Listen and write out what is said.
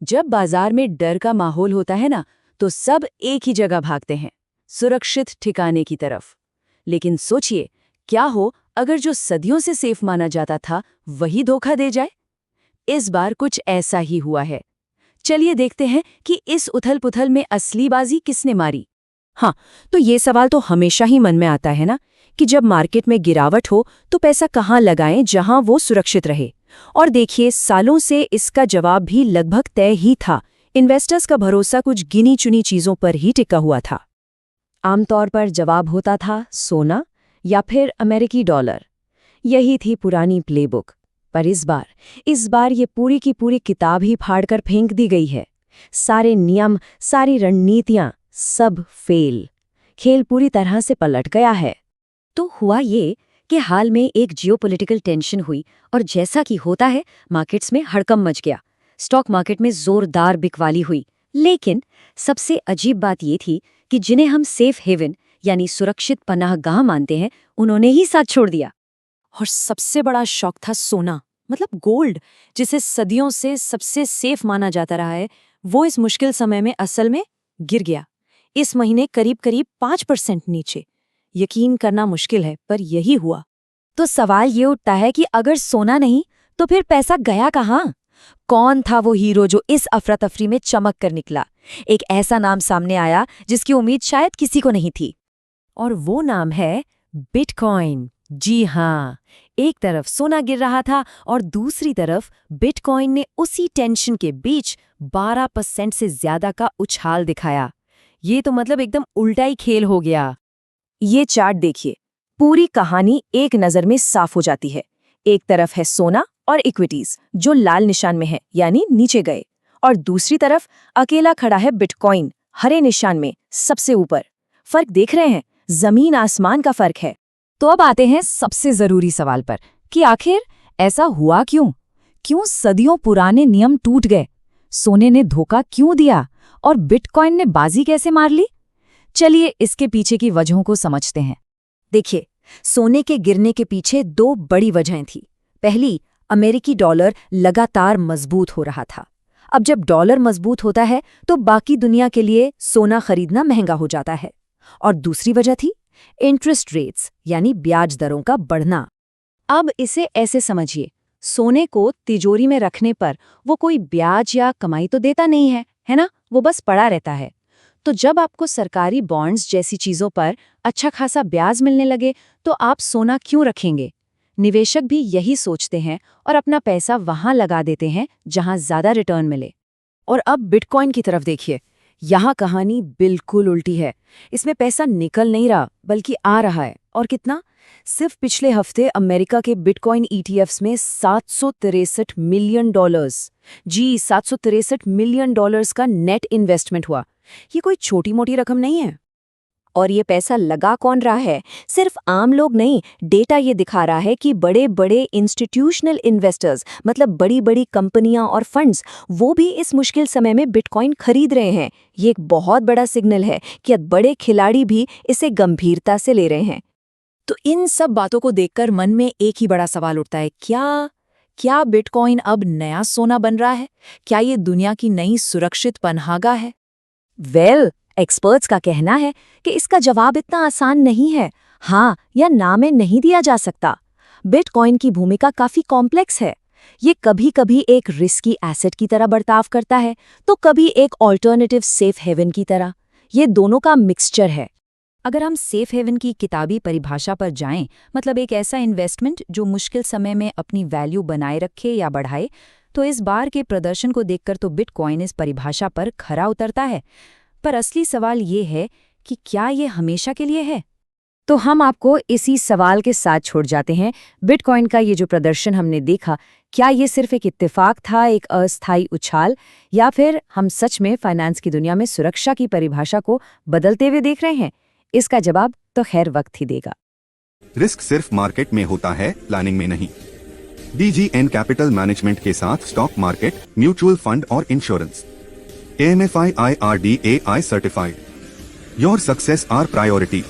जब बाजार में डर का माहौल होता है ना, तो सब एक ही जगह भागते हैं, सुरक्षित ठिकाने की तरफ। लेकिन सोचिए, क्या हो अगर जो सदियों से सेफ माना जाता था वही धोखा दे जाए। इस बार कुछ ऐसा ही हुआ है। चलिए देखते हैं कि इस उथल-पुथल में असली बाजी किसने मारी। हाँ, तो ये सवाल तो हमेशा ही मन में आता है ना कि जब मार्केट में गिरावट हो तो पैसा कहाँ लगाएं जहां वो सुरक्षित रहे। और देखिए, सालों से इसका जवाब भी लगभग तय ही था। इन्वेस्टर्स का भरोसा कुछ गिनी चुनी चीजों पर ही टिका हुआ था। आमतौर पर जवाब होता था सोना या फिर अमेरिकी डॉलर। यही थी पुरानी प्लेबुक। पर इस बार ये पूरी की पूरी किताब ही फाड़कर फेंक दी गई है। सारे नियम, सारी रणनीतियां, सब फेल। खेल पूरी तरह से पलट गया है। तो हुआ ये कि हाल में एक जियोपॉलिटिकल टेंशन हुई और जैसा कि होता है, मार्केट्स में हड़कंप मच गया। स्टॉक मार्केट में जोरदार बिकवाली हुई। लेकिन सबसे अजीब बात ये थी कि जिन्हें हम सेफ हेवन यानी सुरक्षित पनाहगाह मानते हैं, उन्होंने ही साथ छोड़ दिया। और सबसे बड़ा शॉक था सोना, मतलब गोल्ड, जिसे सदियों से सबसे सेफ माना जाता रहा है। वो इस मुश्किल समय में असल में गिर गया। इस महीने करीब 5% नीचे। यकीन करना मुश्किल है, पर यही हुआ। तो सवाल ये उठता है कि अगर सोना नहीं तो फिर पैसा गया कहाँ? कौन था वो हीरो जो इस अफरा तफरी में चमक कर निकला? एक ऐसा नाम सामने आया जिसकी उम्मीद शायद किसी को नहीं थी, और वो नाम है बिटकॉइन। जी हाँ, एक तरफ सोना गिर रहा था और दूसरी तरफ बिटकॉइन ने उसी टेंशन के बीच 12% से ज्यादा का उछाल दिखाया। ये तो मतलब एकदम उल्टा ही खेल हो गया। ये चार्ट देखिए, पूरी कहानी एक नजर में साफ हो जाती है। एक तरफ है सोना और इक्विटीज जो लाल निशान में है, यानी नीचे गए, और दूसरी तरफ अकेला खड़ा है बिटकॉइन, हरे निशान में सबसे ऊपर। फर्क देख रहे हैं? जमीन आसमान का फर्क है। तो अब आते हैं सबसे जरूरी सवाल पर कि आखिर ऐसा हुआ क्यों? क्यों सदियों पुराने नियम टूट गए? सोने ने धोखा क्यों दिया और बिटकॉइन ने बाजी कैसे मार ली? चलिए इसके पीछे की वजहों को समझते हैं। देखिए, सोने के गिरने के पीछे दो बड़ी वजहें थी। पहली, अमेरिकी डॉलर लगातार मजबूत हो रहा था। अब जब डॉलर मजबूत होता है तो बाकी दुनिया के लिए सोना खरीदना महंगा हो जाता है। और दूसरी वजह थी इंटरेस्ट रेट्स, यानी ब्याज दरों का बढ़ना। अब इसे ऐसे समझिए, सोने को तिजोरी में रखने पर वो कोई ब्याज या कमाई तो देता नहीं है ना? वो बस पड़ा रहता है। तो जब आपको सरकारी बॉन्ड्स जैसी चीजों पर अच्छा खासा ब्याज मिलने लगे तो आप सोना क्यों रखेंगे? निवेशक भी यही सोचते हैं और अपना पैसा वहां लगा देते हैं जहां ज्यादा रिटर्न मिले। और अब बिटकॉइन की तरफ देखिए, यहाँ कहानी बिल्कुल उल्टी है। इसमें पैसा निकल नहीं रहा बल्कि आ रहा है। और कितना? सिर्फ पिछले हफ्ते अमेरिका के बिटकॉइन ETFs में $763 मिलियन, जी $763 मिलियन का नेट इन्वेस्टमेंट हुआ। ये कोई छोटी मोटी रकम नहीं है। और ये पैसा लगा कौन रहा है? सिर्फ आम लोग नहीं, डेटा ये दिखा रहा है कि बड़े बड़े इंस्टीट्यूशनल इन्वेस्टर्स, मतलब बड़ी बड़ी कंपनियां और फंड्स, वो भी इस मुश्किल समय में बिटकॉइन खरीद रहे हैं। ये एक बहुत बड़ा सिग्नल है कि बड़े खिलाड़ी भी इसे गंभीरता से ले रहे हैं। तो इन सब बातों को देखकर मन में एक ही बड़ा सवाल उठता है, क्या बिटकॉइन अब नया सोना बन रहा है? क्या ये दुनिया की नई सुरक्षित पनाहगाह है? एक्सपर्ट्स का कहना है कि इसका जवाब इतना आसान नहीं है। हाँ या ना में नहीं दिया जा सकता। बिटकॉइन की भूमिका काफी कॉम्प्लेक्स है। ये कभी कभी एक रिस्की एसेट की तरह बर्ताव करता है, तो कभी एक ऑल्टरनेटिव सेफ हेवन की तरह। ये दोनों का मिक्सचर है। अगर हम सेफ हेवन की किताबी परिभाषा पर जाएं, मतलब एक ऐसा इन्वेस्टमेंट जो मुश्किल समय में अपनी वैल्यू बनाए रखे या बढ़ाए, तो इस बार के प्रदर्शन को देखकर तो बिटकॉइन इस परिभाषा पर खरा उतरता है। पर असली सवाल ये है कि क्या ये हमेशा के लिए है? तो हम आपको इसी सवाल के साथ छोड़ जाते हैं। बिटकॉइन का ये जो प्रदर्शन हमने देखा, क्या ये सिर्फ एक इत्तेफाक था, एक अस्थायी उछाल, या फिर हम सच में फाइनेंस की दुनिया में सुरक्षा की परिभाषा को बदलते हुए देख रहे हैं? इसका जवाब तो खैर वक्त ही देगा। रिस्क सिर्फ मार्केट में होता है, प्लानिंग में नहीं। DGN कैपिटल मैनेजमेंट के साथ स्टॉक मार्केट, म्यूचुअल फंड और insurance. AMFI IRDAI certified. Your success our priority.